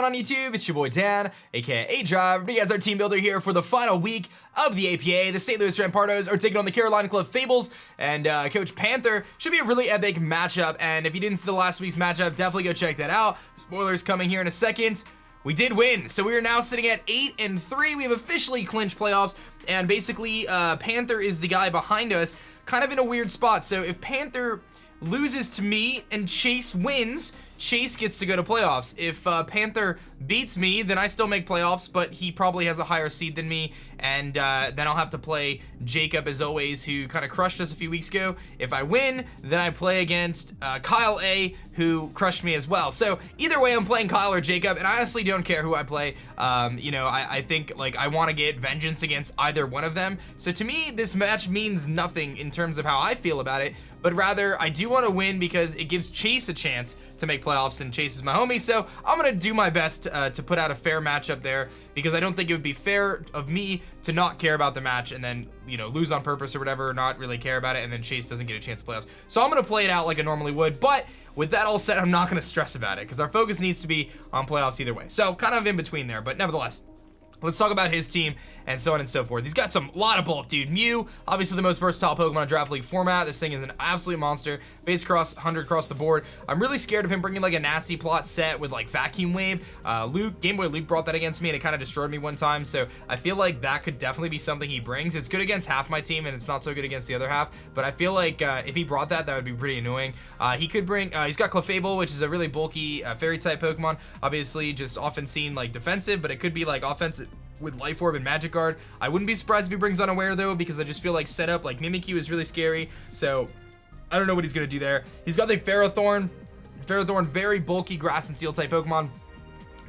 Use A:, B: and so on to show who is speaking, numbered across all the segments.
A: on YouTube? It's your boy Dan, aka aDrive. You guys, our team builder here for the final week of the APA. The St. Louis Rampardos are taking on the Carolina Clefables, and Coach Panther. Should be a really epic matchup, and if you didn't see the last week's matchup, definitely go check that out. Spoilers coming here in a second. We did win, so we are now sitting at 8-3. We have officially clinched playoffs, and basically Panther is the guy behind us, kind of in a weird spot. So if Panther loses to me and Chase wins, Chase gets to go to playoffs. If Panther beats me, then I still make playoffs, but he probably has a higher seed than me, and then I'll have to play Jacob as always, who kind of crushed us a few weeks ago. If I win, then I play against Kyle A, who crushed me as well. So either way, I'm playing Kyle or Jacob, and I honestly don't care who I play. You know, I think like I want to get vengeance against either one of them. So to me, this match means nothing in terms of how I feel about it, but rather I do want to win because it gives Chase a chance to make playoffs, and Chase is my homie, so I'm gonna do my best to put out a fair matchup there, because I don't think it would be fair of me to not care about the match and then, you know, lose on purpose or whatever, or not really care about it, and then Chase doesn't get a chance to playoffs. So I'm gonna play it out like I normally would, but with that all said, I'm not gonna stress about it because our focus needs to be on playoffs either way. So kind of in between there, but nevertheless, let's talk about his team and so on and so forth. He's got a lot of bulk, dude. Mew, obviously the most versatile Pokemon in Draft League format. This thing is an absolute monster. Base cross, 100 across the board. I'm really scared of him bringing like a nasty plot set with like Vacuum Wave. Game Boy Luke brought that against me and it kind of destroyed me one time. So I feel like that could definitely be something he brings. It's good against half my team and it's not so good against the other half. But I feel like if he brought that, that would be pretty annoying. He could bring, he's got Clefable, which is a really bulky fairy type Pokemon. Obviously just often seen like defensive, but it could be like offensive with Life Orb and Magic Guard. I wouldn't be surprised if he brings Unaware though, because I just feel like setup like Mimikyu is really scary. So I don't know what he's gonna do there. He's got the Ferrothorn, very bulky grass and steel type Pokemon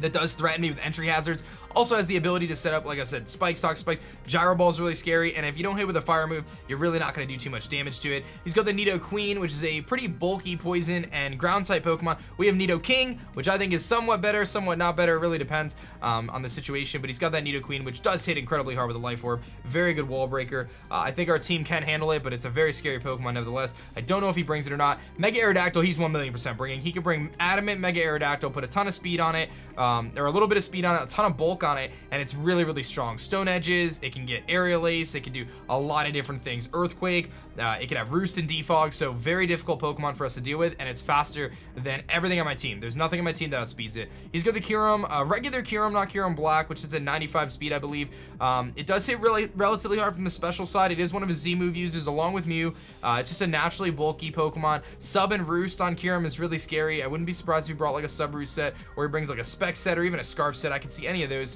A: that does threaten me with entry hazards. Also has the ability to set up, like I said, Spike, Stock Spikes. Gyro Ball is really scary, and if you don't hit with a fire move, you're really not going to do too much damage to it. He's got the Nidoqueen, which is a pretty bulky poison and ground type Pokemon. We have Nidoking, which I think is somewhat better, somewhat not better. It really depends on the situation, but he's got that Nidoqueen, which does hit incredibly hard with a Life Orb. Very good wall breaker. I think our team can handle it, but it's a very scary Pokemon nevertheless. I don't know if he brings it or not. Mega Aerodactyl, he's 1,000,000% bringing. He can bring Adamant Mega Aerodactyl, put a ton of speed on it, or a little bit of speed on it, a ton of bulk on it, and it's really strong. Stone Edges, it can get Aerial Ace, it can do a lot of different things. Earthquake, it can have Roost and Defog, so very difficult Pokemon for us to deal with, and it's faster than everything on my team. There's nothing on my team that outspeeds it. He's got the Kyurem, regular Kyurem, not Kyurem Black, which is at 95 speed, I believe. It does hit relatively hard from the special side. It is one of his Z move users along with Mew. It's just a naturally bulky Pokemon. Sub and Roost on Kyurem is really scary. I wouldn't be surprised if he brought like a Sub Roost set, or he brings like a Spec set, or even a Scarf set. I can see any of those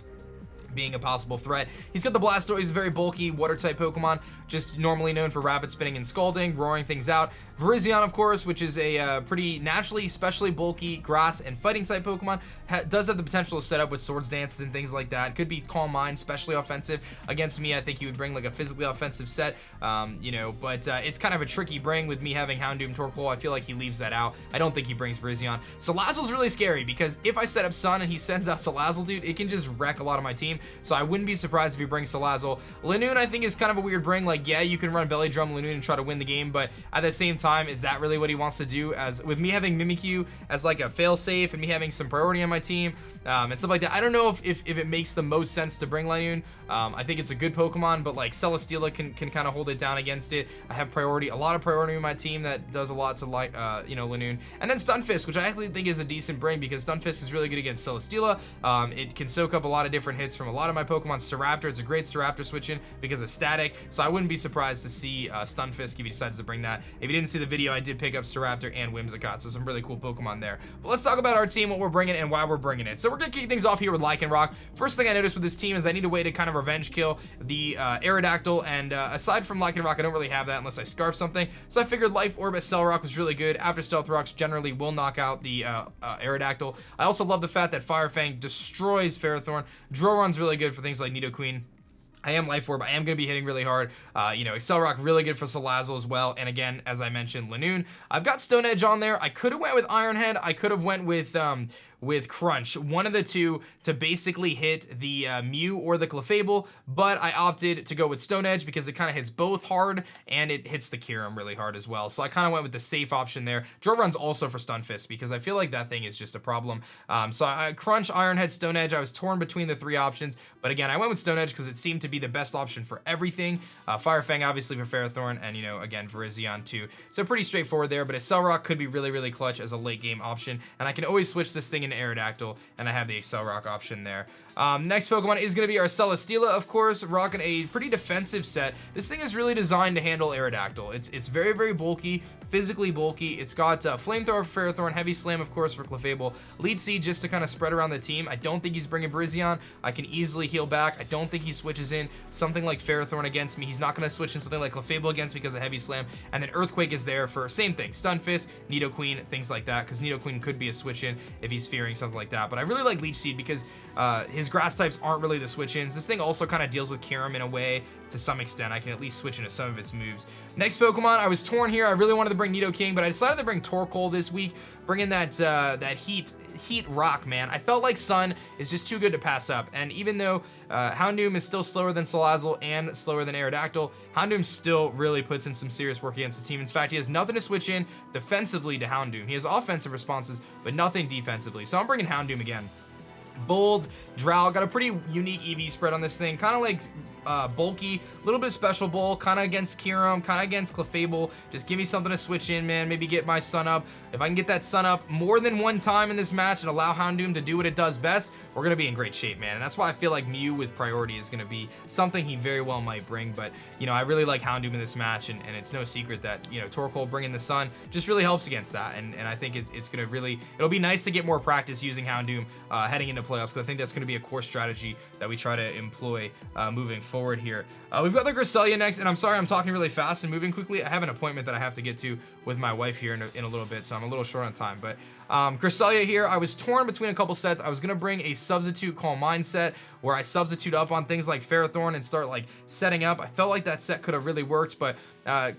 A: being a possible threat. He's got the Blastoise, very bulky water type Pokemon, just normally known for rapid spinning and scalding, roaring things out. Virizion, of course, which is a pretty naturally, especially bulky grass and fighting type Pokemon, does have the potential to set up with Swords Dances and things like that. Could be Calm Mind, especially offensive. Against me, I think he would bring like a physically offensive set, you know, but it's kind of a tricky bring with me having Houndoom, Torkoal. I feel like he leaves that out. I don't think he brings Virizion. Salazzle's really scary because if I set up Sun and he sends out Salazzle, dude, it can just wreck a lot of my team. So I wouldn't be surprised if he brings Salazzle. Lanoon, I think, is kind of a weird bring. Like, yeah, you can run Belly Drum Lanoon and try to win the game, but at the same time, is that really what he wants to do? As with me having Mimikyu as like a fail-safe and me having some priority on my team and stuff like that, I don't know if it makes the most sense to bring Lanoon. I think it's a good Pokemon, but like Celesteela can kind of hold it down against it. I have priority, a lot of priority in my team that does a lot to like, you know, Lanoon. And then Stunfisk, which I actually think is a decent bring because Stunfisk is really good against Celesteela. It can soak up a lot of different hits from a lot of my Pokemon. Staraptor, it's a great Staraptor switch in because of static, so I wouldn't be surprised to see Stunfisk if he decides to bring that. If you didn't see the video, I did pick up Staraptor and Whimsicott, so some really cool Pokemon there. But let's talk about our team, what we're bringing, and why we're bringing it. So we're gonna kick things off here with Lycanroc. First thing I noticed with this team is I need a way to kind of revenge kill the Aerodactyl, and aside from Lycanroc, I don't really have that unless I Scarf something, so I figured Life Orb Accelerock was really good. After Stealth Rocks generally will knock out the Aerodactyl. I also love the fact that Fire Fang destroys Ferrothorn. Drillrun's really good for things like Nidoqueen. I am Life Orb. I am going to be hitting really hard. You know, Accelerock really good for Salazzle as well. And again, as I mentioned, Lanoon. I've got Stone Edge on there. I could have went with Iron Head. I could have went with with Crunch, one of the two to basically hit the Mew or the Clefable, but I opted to go with Stone Edge because it kind of hits both hard and it hits the Kyurem really hard as well. So I kind of went with the safe option there. Drill Run's also for Stun Fist because I feel like that thing is just a problem. So I Crunch, Iron Head, Stone Edge. I was torn between the three options, but again, I went with Stone Edge because it seemed to be the best option for everything. Fire Fang obviously for Ferrothorn, and again, Virizion too. So pretty straightforward there, but Accel Rock could be really, really clutch as a late game option, and I can always switch this thing into Aerodactyl, and I have the Accel Rock option there. Next Pokemon is going to be our Celesteela, of course, rocking a pretty defensive set. This thing is really designed to handle Aerodactyl. It's very, very bulky, physically bulky. It's got Flamethrower for Ferrothorn, Heavy Slam, of course, for Clefable, Leech Seed just to kind of spread around the team. I don't think he's bringing Virizion. I can easily heal back. I don't think he switches in something like Ferrothorn against me. He's not going to switch in something like Clefable against me because of Heavy Slam. And then Earthquake is there for same thing, Stun Fist, Nidoqueen, things like that, because Nidoqueen could be a switch in if he's fearing something like that. But I really like Leech Seed because his grass types aren't really the switch ins. This thing also kind of deals with Kyurem in a way to some extent. I can at least switch into some of its moves. Next Pokemon, I was torn here. I really wanted to bring Nidoking, but I decided to bring Torkoal this week, bringing that Heat Rock, man. I felt like Sun is just too good to pass up, and even though Houndoom is still slower than Salazzle and slower than Aerodactyl, Houndoom still really puts in some serious work against his team. In fact, he has nothing to switch in defensively to Houndoom. He has offensive responses, but nothing defensively. So I'm bringing Houndoom again. Bold, Drow, got a pretty unique EV spread on this thing, kind of like bulky, a little bit of special bull, kind of against Kyurem, kind of against Clefable. Just give me something to switch in, man. Maybe get my Sun up. If I can get that Sun up more than one time in this match and allow Houndoom to do what it does best, we're gonna be in great shape, man. And that's why I feel like Mew with priority is gonna be something he very well might bring. But I really like Houndoom in this match, and it's no secret that Torkoal bringing the Sun just really helps against that. And I think it's gonna really, it'll be nice to get more practice using Houndoom heading into playoffs, because I think that's gonna be a core strategy that we try to employ moving forward here. We've got the Cresselia next, and I'm sorry I'm talking really fast and moving quickly. I have an appointment that I have to get to with my wife here in a little bit, so I'm a little short on time. But Cresselia here, I was torn between a couple sets. I was gonna bring a substitute Calm Mind set where I substitute up on things like Ferrothorn and start like setting up. I felt like that set could have really worked, but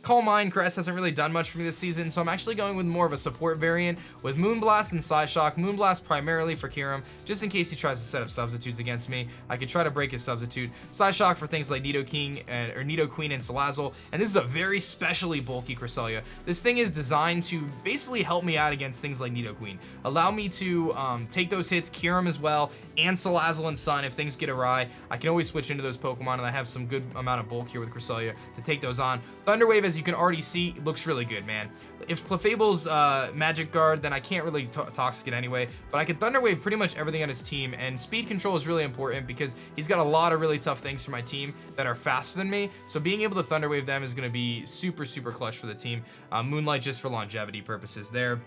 A: Calm Mind Crest hasn't really done much for me this season, so I'm actually going with more of a support variant with Moonblast and Psyshock. Moonblast primarily for Kyurem, just in case he tries to set up substitutes against me. I could try to break his substitute. Psyshock for things like Nidoking or Nidoqueen and Salazzle, and this is a very specially bulky Cresselia. This thing is designed to basically help me out against things like Nidoqueen. Allow me to take those hits, Kyurem as well, and Salazzle and Sun if things get awry. I can always switch into those Pokemon, and I have some good amount of bulk here with Cresselia to take those on. Thunderwave, as you can already see, looks really good, man. If Clefable's Magic Guard, then I can't really Toxic it anyway, but I can Thunderwave pretty much everything on his team, and speed control is really important because he's got a lot of really tough things for my team that are faster than me, so being able to Thunderwave them is going to be super, super clutch for the team. Moonlight just for longevity purposes there.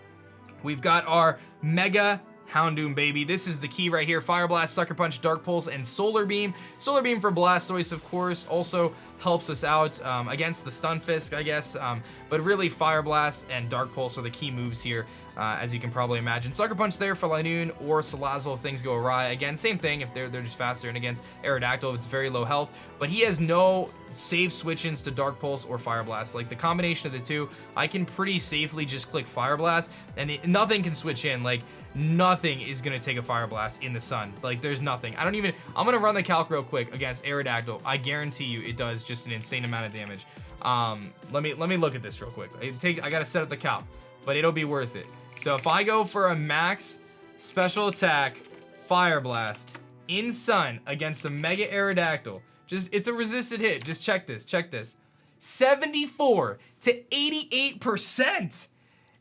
A: We've got our Mega Houndoom, baby. This is the key right here. Fire Blast, Sucker Punch, Dark Pulse, and Solar Beam. Solar Beam for Blastoise, of course, also helps us out against the Stun Fist, I guess. But really, Fire Blast and Dark Pulse are the key moves here, as you can probably imagine. Sucker Punch there for Linoon or Salazzle if things go awry. Again, same thing if they're just faster, and against Aerodactyl if it's very low health. But he has no save switch-ins to Dark Pulse or Fire Blast. Like, the combination of the two, I can pretty safely just click Fire Blast, and nothing can switch in. Like, nothing is gonna take a Fire Blast in the Sun. Like, there's nothing. I'm gonna run the calc real quick against Aerodactyl. I guarantee you it does just an insane amount of damage. Let me look at this real quick. I gotta set up the calc, but it'll be worth it. So if I go for a max special attack Fire Blast in Sun against a Mega Aerodactyl, it's a resisted hit. Just check this. 74 to 88%.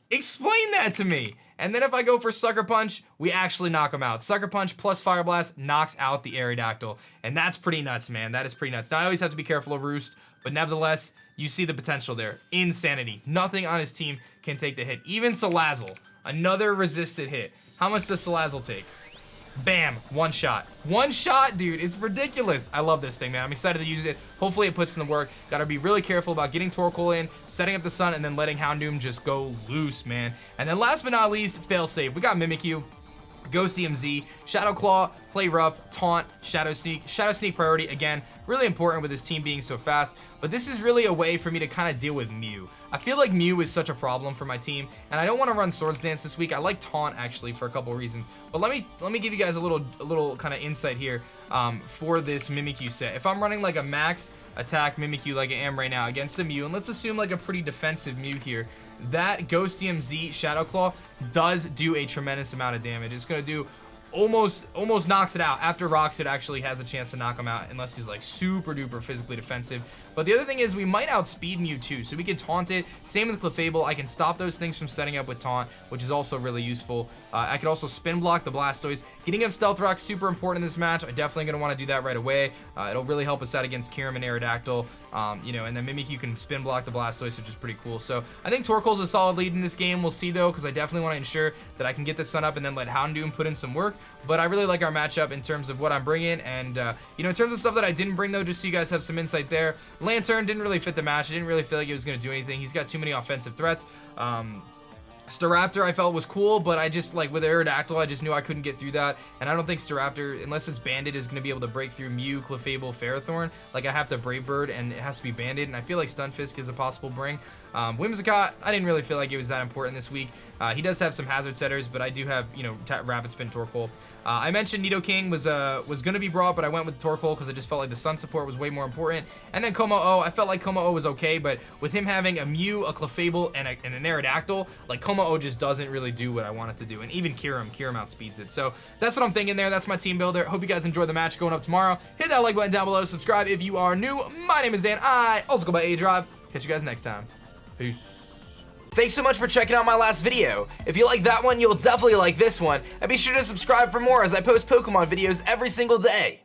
A: Explain that to me. And then if I go for Sucker Punch, we actually knock him out. Sucker Punch plus Fire Blast knocks out the Aerodactyl. And that's pretty nuts, man. That is pretty nuts. Now, I always have to be careful of Roost, but nevertheless, you see the potential there. Insanity. Nothing on his team can take the hit. Even Salazzle, another resisted hit. How much does Salazzle take? Bam, one shot, dude. It's ridiculous. I love this thing, man. I'm excited to use it. Hopefully it puts in the work. Gotta be really careful about getting Torkoal in, setting up the Sun, and then letting Houndoom just go loose, man. And then last but not least, fail safe. We got Mimikyu, Ghost EMZ, Shadow Claw, play rough, taunt, shadow sneak priority, again, really important with this team being so fast, but this is really a way for me to kind of deal with Mew. I feel like Mew is such a problem for my team, and I don't want to run Swords Dance this week. I like Taunt actually for a couple of reasons, but let me give you guys a little kind of insight here for this Mimikyu set. If I'm running like a max attack Mimikyu like I am right now against a Mew, and let's assume like a pretty defensive Mew here, that Ghost TMZ Shadow Claw does do a tremendous amount of damage. It's gonna do almost knocks it out after Roxit actually has a chance to knock him out, unless he's like super duper physically defensive. But the other thing is we might outspeed Mew too, so we can taunt it. Same with Clefable. I can stop those things from setting up with taunt, which is also really useful. I could also spin block the Blastoise. Getting up Stealth Rock super important in this match. I'm definitely going to want to do that right away. It'll really help us out against Kyurem and Aerodactyl. You know, and then Mimikyu can spin block the Blastoise, which is pretty cool. So I think Torkoal's a solid lead in this game. We'll see though, because I definitely want to ensure that I can get the Sun up and then let Houndoom put in some work. But I really like our matchup in terms of what I'm bringing, and you know, in terms of stuff that I didn't bring though, just so you guys have some insight there. Lantern didn't really fit the match. I didn't really feel like he was going to do anything. He's got too many offensive threats. Staraptor I felt was cool, but I just, like, with Aerodactyl, I just knew I couldn't get through that, and I don't think Staraptor, unless it's Bandit, is going to be able to break through Mew, Clefable, Ferrothorn. Like, I have to Brave Bird, and it has to be Bandit, and I feel like Stunfisk is a possible bring. Whimsicott, I didn't really feel like it was that important this week. He does have some hazard setters, but I do have, you know, Rapid Spin Torkoal. I mentioned Nidoking was going to be brought, but I went with Torkoal because I just felt like the Sun support was way more important. And then Como-O, I felt like Como-O was okay, but with him having a Mew, a Clefable, and an Aerodactyl, like, Como-O just doesn't really do what I want it to do. And even Kyurem outspeeds it. So that's what I'm thinking there. That's my team builder. Hope you guys enjoy the match going up tomorrow. Hit that like button down below. Subscribe if you are new. My name is Dan. I also go by aDrive. Catch you guys next time. Peace. Thanks so much for checking out my last video. If you like that one, you'll definitely like this one. And be sure to subscribe for more as I post Pokemon videos every single day.